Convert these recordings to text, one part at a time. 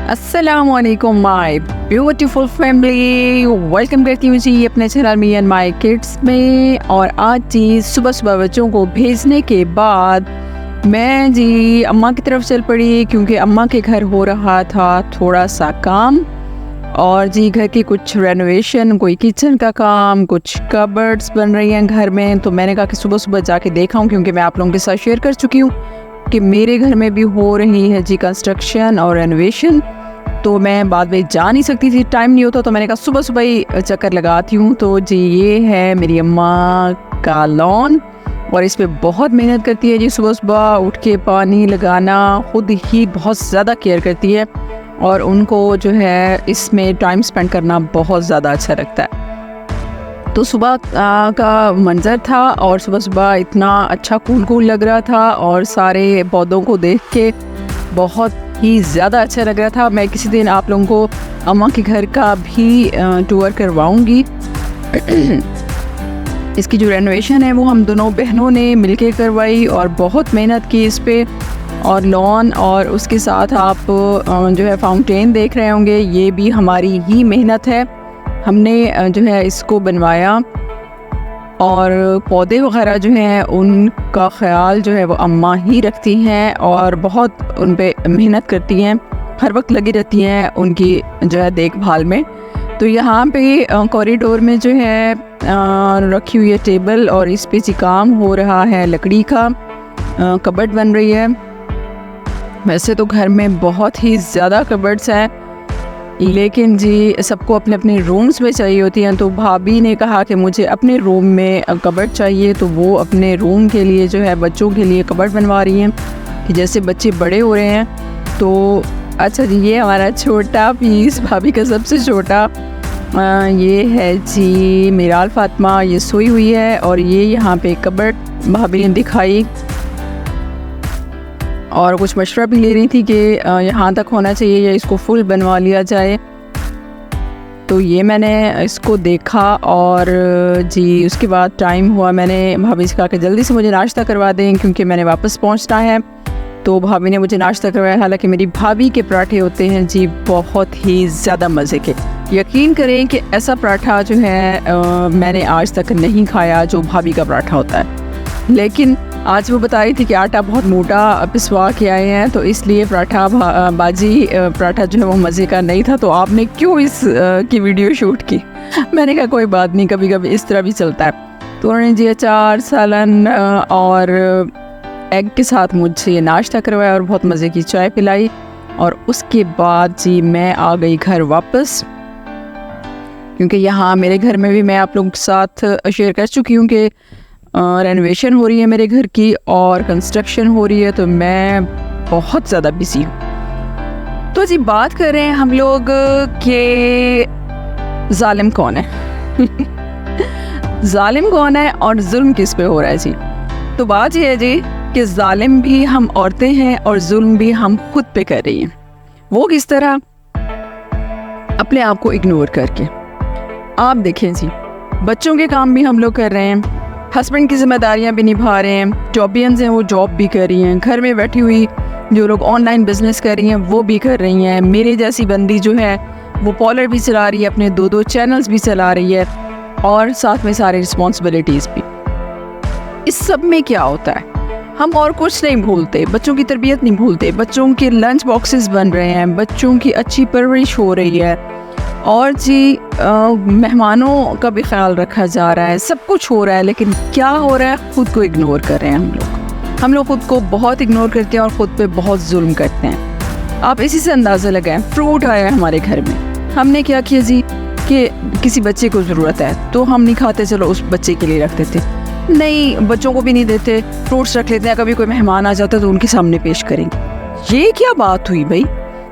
अस्सलामुअलैकुम my beautiful family, welcome करती हूँ जी अपने channel me and my kids में। और आज जी सुबह सुबह बच्चों को भेजने के बाद मैं जी अम्मा की तरफ चल पड़ी, क्योंकि अम्मा के घर हो रहा था थोड़ा सा काम और जी घर की कुछ रेनोवेशन, कोई किचन का काम, कुछ कबर्ड्स बन रही हैं घर में। तो मैंने कहा कि सुबह सुबह जाके देखा हूँ, क्योंकि मैं आप लोगों के साथ शेयर कर चुकी हूँ कि मेरे घर में भी हो रही है जी कंस्ट्रक्शन और रेनोवेशन। तो मैं बाद में जा नहीं सकती थी, टाइम नहीं होता, तो मैंने कहा सुबह सुबह ही चक्कर लगाती हूँ। तो जी ये है मेरी अम्मा का लॉन और इस पे बहुत मेहनत करती है जी। सुबह सुबह उठ के पानी लगाना, खुद ही बहुत ज़्यादा केयर करती है और उनको जो है इसमें टाइम स्पेंड करना बहुत ज़्यादा अच्छा लगता है। तो सुबह का मंज़र था और सुबह सुबह इतना अच्छा कूल कूल लग रहा था और सारे पौधों को देख के बहुत ही ज़्यादा अच्छा लग रहा था। मैं किसी दिन आप लोगों को अम्मा के घर का भी टूर करवाऊंगी। इसकी जो रेनोवेशन है वो हम दोनों बहनों ने मिलके करवाई और बहुत मेहनत की इस पे। और लॉन और उसके साथ आप जो है फाउंटेन देख रहे होंगे, ये भी हमारी ही मेहनत है। हमने जो है इसको बनवाया और पौधे वग़ैरह जो हैं उनका ख़्याल जो है वो अम्मा ही रखती हैं और बहुत उन पे मेहनत करती हैं, हर वक्त लगी रहती हैं उनकी जो है देखभाल में। तो यहाँ पे कॉरिडोर में जो है रखी हुई है टेबल और इस पे जी काम हो रहा है, लकड़ी का कबर्ड बन रही है। वैसे तो घर में बहुत ही ज़्यादा कबर्ड्स हैं, लेकिन जी सबको अपने अपने रूम्स में चाहिए होती हैं। तो भाभी ने कहा कि मुझे अपने रूम में कबर्ड चाहिए, तो वो अपने रूम के लिए जो है बच्चों के लिए कबर्ड बनवा रही हैं कि जैसे बच्चे बड़े हो रहे हैं। तो अच्छा जी ये हमारा छोटा पीस, भाभी का सबसे छोटा, ये है जी मिराल फातिमा, ये सोई हुई है और ये यहाँ पे कबर्ड भाभी ने दिखाई और कुछ मशवरा भी ले रही थी कि यहाँ तक होना चाहिए या इसको फुल बनवा लिया जाए। तो ये मैंने इसको देखा और जी उसके बाद टाइम हुआ, मैंने भाभी से कहा कि जल्दी से मुझे नाश्ता करवा दें क्योंकि मैंने वापस पहुँचना है। तो भाभी ने मुझे नाश्ता करवाया। हालांकि मेरी भाभी के पराठे होते हैं जी बहुत ही ज़्यादा मज़े के। यकीन करें कि ऐसा पराठा जो है मैंने आज तक नहीं खाया जो भाभी का पराठा होता है। लेकिन आज वो बता रही थी कि आटा बहुत मोटा पिसवा के आए हैं, तो इसलिए पराठा बाजी पराठा जो है वो मज़े का नहीं था। तो आपने क्यों इस की वीडियो शूट की? मैंने कहा कोई बात नहीं, कभी कभी इस तरह भी चलता है। तो उन्होंने जी अचार, सालन और एग के साथ मुझे नाश्ता करवाया और बहुत मज़े की चाय पिलाई। और उसके बाद जी मैं आ गई घर वापस, क्योंकि यहाँ मेरे घर में भी मैं आप लोगों के साथ शेयर कर चुकी हूँ कि रेनोवेशन हो रही है मेरे घर की और कंस्ट्रक्शन हो रही है, तो मैं बहुत ज़्यादा बिजी हूँ। तो जी बात कर रहे हैं हम लोग कि जालिम कौन है जालिम कौन है और जुल्म किस पे हो रहा है जी। तो बात ये है जी कि जालिम भी हम औरतें हैं और जुल्म भी हम खुद पे कर रही हैं। वो किस तरह? अपने आप को इग्नोर करके। आप देखें जी, बच्चों के काम भी हम लोग कर रहे हैं, हस्बैंड की जिम्मेदारियां भी निभा रहे हैं, जॉबियंस हैं वो जॉब भी कर रही हैं, घर में बैठी हुई जो लोग ऑनलाइन बिजनेस कर रही हैं वो भी कर रही हैं। मेरे जैसी बंदी जो है वो पार्लर भी चला रही है, अपने 2 चैनल्स भी चला रही है और साथ में सारे रिस्पॉन्सिबिलिटीज़ भी। इस सब में क्या होता है, हम और कुछ नहीं भूलते, बच्चों की तरबियत नहीं भूलते, बच्चों के लंच बॉक्सेस बन रहे हैं, बच्चों की अच्छी परवरिश हो रही है और जी मेहमानों का भी ख्याल रखा जा रहा है, सब कुछ हो रहा है। लेकिन क्या हो रहा है, खुद को इग्नोर कर रहे हैं हम लोग खुद को बहुत इग्नोर करते हैं और ख़ुद पे बहुत जुल्म करते हैं। आप इसी से अंदाज़ा लगाएं, फ्रूट आया हमारे घर में, हमने क्या किया जी कि किसी बच्चे को ज़रूरत है तो हम नहीं खाते, चलो उस बच्चे के लिए रख देते, नहीं बच्चों को भी नहीं देते, फ्रूट्स रख लेते हैं, कभी कोई मेहमान आ जाता है तो उनके सामने पेश करेंगे। ये क्या बात हुई भाई?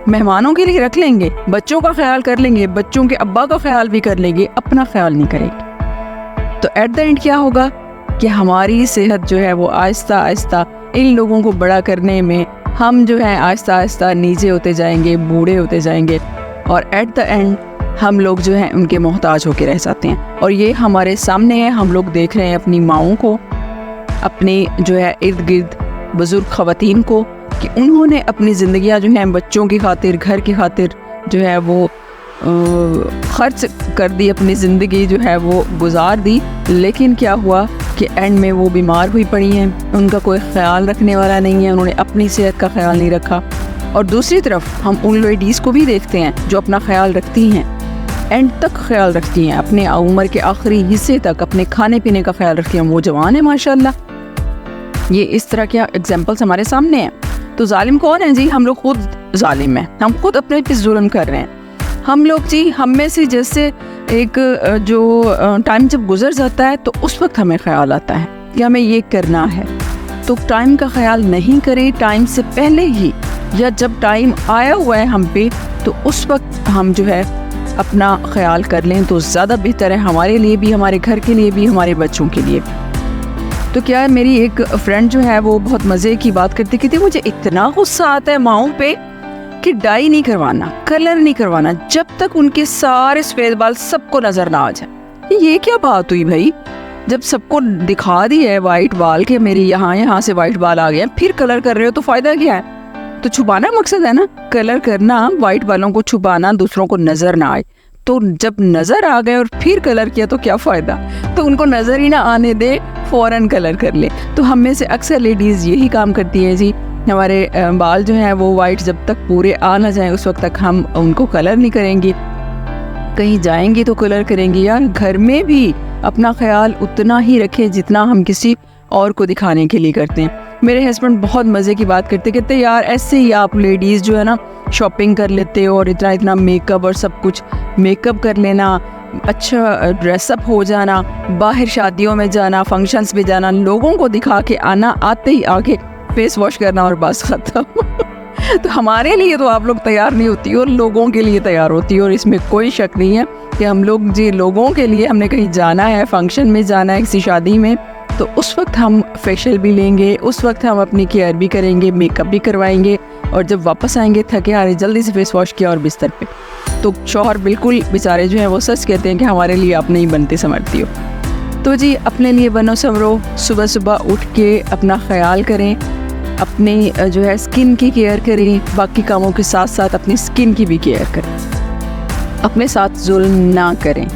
मेहमानों के लिए रख लेंगे, बच्चों का ख्याल कर लेंगे, बच्चों के अब्बा का ख्याल भी कर लेंगे, अपना ख्याल नहीं करेंगे। तो एट द एंड क्या होगा कि हमारी सेहत जो है वो आहिस्ता आहिस्ता इन लोगों को बड़ा करने में हम जो है आहिस्ता आहिस्ता नीचे होते जाएंगे, बूढ़े होते जाएंगे और एट द एंड हम लोग जो हैं उनके मोहताज होके रह जाते हैं। और ये हमारे सामने है, हम लोग देख रहे हैं अपनी माओं को, अपने जो है इर्द गिर्द बुज़ुर्ग ख़वातीन को कि उन्होंने अपनी ज़िंदगियाँ जो हैं बच्चों की खातिर, घर की खातिर जो है वो ख़र्च कर दी, अपनी ज़िंदगी जो है वो गुजार दी। लेकिन क्या हुआ कि एंड में वो बीमार हुई पड़ी हैं, उनका कोई ख़्याल रखने वाला नहीं है, उन्होंने अपनी सेहत का ख़्याल नहीं रखा। और दूसरी तरफ हम उन लेडीज़ को भी देखते हैं जो अपना ख्याल रखती हैं, एंड तक ख्याल रखती हैं, अपने उम्र के आखिरी हिस्से तक अपने खाने पीने का ख्याल रखती हैं, वो जवान है माशाल्लाह। ये इस तरह के एग्जाम्पल्स हमारे सामने हैं। तो जालिम कौन है जी? हम लोग खुद जालिम हैं, हम खुद अपने पे जुल्म कर रहे हैं। हम लोग जी, हम में से जैसे एक जो टाइम जब गुजर जाता है तो उस वक्त हमें ख्याल आता है कि हमें ये करना है, तो टाइम का ख्याल नहीं करें टाइम से पहले ही, या जब टाइम आया हुआ है हम पे तो उस वक्त हम जो है अपना ख्याल कर लें तो ज़्यादा बेहतर है, हमारे लिए भी, हमारे घर के लिए भी, हमारे बच्चों के लिए भी। तो क्या है, मेरी एक फ्रेंड जो है वो बहुत मज़े की बात करती कि थी, मुझे इतना गुस्सा आता है माओं पे कि डाई नहीं करवाना, कलर नहीं करवाना जब तक उनके सारे सफ़ेद बाल सबको नज़र ना आ जाए। ये क्या बात हुई भाई? जब सबको दिखा दी है वाइट बाल के मेरे यहाँ से वाइट बाल आ गए, फिर कलर कर रहे हो तो फ़ायदा क्या है? तो छुपाना मकसद है ना, कलर करना, वाइट बालों को छुपाना, दूसरों को नज़र ना आए। तो जब नज़र आ गए और फिर कलर किया तो क्या फ़ायदा? तो उनको नज़र ही ना आने दे, फ़ौरन कलर कर ले। तो हम में से अक्सर लेडीज़ यही काम करती हैं जी, हमारे बाल जो हैं वो वाइट जब तक पूरे आ ना जाएं उस वक्त तक हम उनको कलर नहीं करेंगे, कहीं जाएंगे तो कलर करेंगे। यार घर में भी अपना ख्याल उतना ही रखें जितना हम किसी और को दिखाने के लिए करते हैं। मेरे हस्बैंड बहुत मज़े की बात कहते यार ऐसे ही आप लेडीज़ जो है ना शॉपिंग कर लेते हो और इतना मेकअप और सब कुछ, मेकअप कर लेना, अच्छा ड्रेसअप हो जाना, बाहर शादियों में जाना, फंक्शंस में जाना, लोगों को दिखा के आना, आते ही आके फेस वॉश करना और बस ख़त्म। तो हमारे लिए तो आप लोग तैयार नहीं होती और लोगों के लिए तैयार होती है, और इसमें कोई शक नहीं है कि हम लोग जी लोगों के लिए, हमने कहीं जाना है, फंक्शन में जाना है, किसी शादी में, तो उस वक्त हम फेशियल भी लेंगे, उस वक्त हम अपनी केयर भी करेंगे, मेकअप भी करवाएंगे, और जब वापस आएंगे थके हारे जल्दी से फेस वॉश किया और बिस्तर पे। तो शौहर बिल्कुल बेचारे जो हैं वो सच कहते हैं कि हमारे लिए आप नहीं बनते संवरती हो। तो जी अपने लिए बनो संवरो, सुबह सुबह उठ के अपना ख्याल करें, अपनी जो है स्किन की केयर करें, बाकी कामों के साथ साथ अपनी स्किन की भी केयर करें, अपने साथ जुल्म ना करें,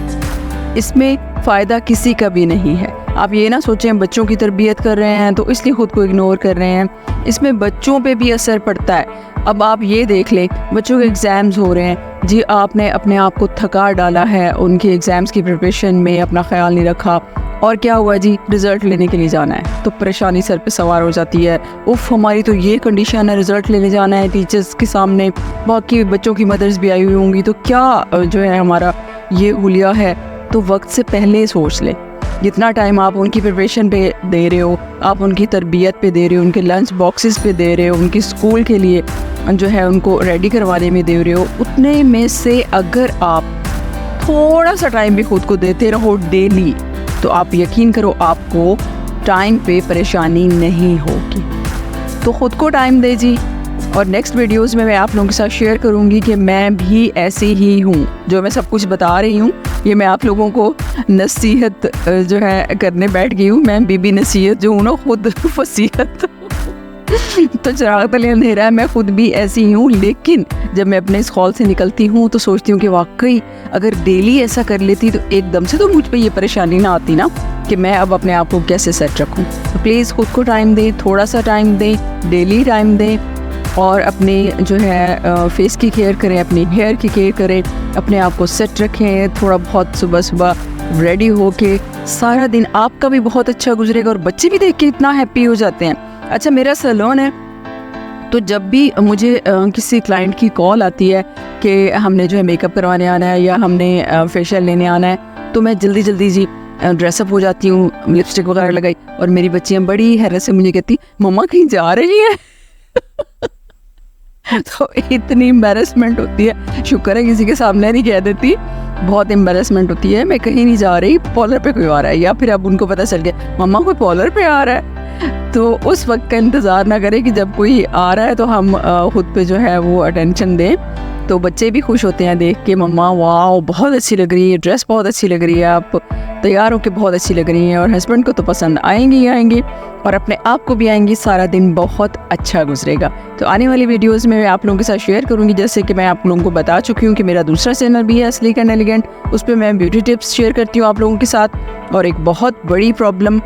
इसमें फ़ायदा किसी का भी नहीं है। आप ये ना सोचें बच्चों की तरबियत कर रहे हैं तो इसलिए ख़ुद को इग्नोर कर रहे हैं, इसमें बच्चों पे भी असर पड़ता है। अब आप ये देख लें, बच्चों के एग्ज़ाम्स हो रहे हैं जी, आपने अपने आप को थका डाला है उनके एग्ज़ाम्स की प्रिपरेशन में, अपना ख्याल नहीं रखा, और क्या हुआ जी, रिज़ल्ट लेने के लिए जाना है तो परेशानी सर पे सवार हो जाती है। उफ़ हमारी तो ये कंडीशन है, रिज़ल्ट लेने जाना है टीचर्स के सामने, बाकी बच्चों की मदर्स भी आई हुई होंगी, तो क्या जो है हमारा ये हुलिया है। तो वक्त से पहले सोच लें, जितना टाइम आप उनकी प्रिपरेशन पे दे रहे हो, आप उनकी तरबियत पे दे रहे हो, उनके लंच बॉक्सेस पे दे रहे हो, उनकी स्कूल के लिए जो है उनको रेडी करवाने में दे रहे हो, उतने में से अगर आप थोड़ा सा टाइम भी खुद को देते रहो डेली, तो आप यकीन करो आपको टाइम पे परेशानी नहीं होगी। तो ख़ुद को टाइम दे जी। और नेक्स्ट वीडियोस में मैं आप लोगों के साथ शेयर करूंगी कि मैं भी ऐसी ही हूँ, जो मैं सब कुछ बता रही हूँ ये मैं आप लोगों को नसीहत जो है करने बैठ गई हूँ। मैं बीबी नसीहत जो हूँ ना, खुद वसीयत। तो चिराग तले अंधेरा है, मैं खुद भी ऐसी ही हूँ, लेकिन जब मैं अपने इस हॉल से निकलती हूँ तो सोचती हूँ कि वाकई अगर डेली ऐसा कर लेती तो एकदम से तो मुझ पे ये परेशानी ना आती ना कि मैं अब अपने आप को कैसे सेट रखूँ। तो प्लीज़ खुद को टाइम दें, थोड़ा सा टाइम दें, डेली टाइम दें, और अपने जो है फेस की केयर करें, अपनी हेयर की केयर करें, अपने आप को सेट रखें, थोड़ा बहुत सुबह सुबह रेडी हो के सारा दिन आपका भी बहुत अच्छा गुजरेगा और बच्चे भी देख के इतना हैप्पी हो जाते हैं। अच्छा, मेरा सैलून है, तो जब भी मुझे किसी क्लाइंट की कॉल आती है कि हमने जो है मेकअप करवाने आना है या हमने फेशियल लेने आना है, तो मैं जल्दी जल्दी जी ड्रेसअप हो जाती हूँ, लिपस्टिक वगैरह लगाई, और मेरी बच्चियाँ बड़ी हैरत से मुझे कहती मम्मा कहीं जा रही है। तो इतनी एम्बैरेसमेंट होती है, शुक्र है किसी के सामने नहीं कह देती, बहुत एम्बैरेसमेंट होती है, मैं कहीं नहीं जा रही, पॉलर पे कोई आ रहा है, या फिर अब उनको पता चल गया मम्मा कोई पॉलर पे आ रहा है। तो उस वक्त का इंतज़ार ना करें कि जब कोई आ रहा है तो हम खुद पे जो है वो अटेंशन दें, तो बच्चे भी खुश होते हैं देख के, मम्मा वाह बहुत अच्छी लग रही है, ड्रेस बहुत अच्छी लग रही है, आप तैयार होकर बहुत अच्छी लग रही हैं। और हस्बैंड को तो पसंद आएंगी ही आएंगी और अपने आप को भी आएंगी, सारा दिन बहुत अच्छा गुजरेगा। तो आने वाली वीडियोस में मैं आप लोगों के साथ शेयर करूंगी, जैसे कि मैं आप लोगों को बता चुकी हूँ कि मेरा दूसरा चैनल भी है स्लीक एंड एलिगेंट, उस पर मैं ब्यूटी टिप्स शेयर करती हूँ आप लोगों के साथ। और एक बहुत बड़ी प्रॉब्लम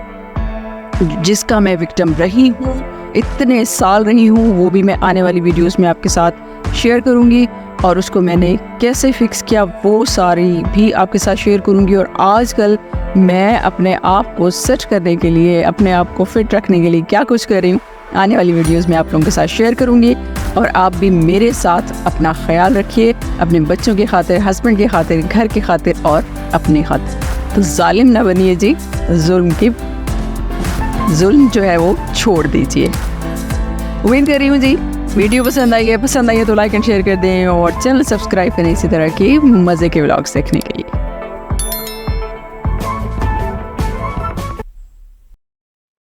जिसका मैं विक्टिम रही हूँ, इतने साल रही हूँ, वो भी मैं आने वाली वीडियोस में आपके साथ शेयर करूँगी और उसको मैंने कैसे फिक्स किया वो सारी भी आपके साथ शेयर करूँगी। और आजकल मैं अपने आप को सेट करने के लिए, अपने आप को फिट रखने के लिए क्या कुछ कर रही हूँ, आने वाली वीडियोस में आप लोगों के साथ शेयर करूँगी। और आप भी मेरे साथ अपना ख्याल रखिए, अपने बच्चों की खातिर, हस्बैंड की खातिर, घर की खातिर और अपनी खातिर। तो जालिम ना बनिए जी, जुल्म जो है वो छोड़ दीजिए। उम्मीद कर रही हूँ जी वीडियो पसंद आई है तो लाइक एंड शेयर कर दें और चैनल सब्सक्राइब करें इसी तरह के मज़े के व्लॉग्स देखने के लिए।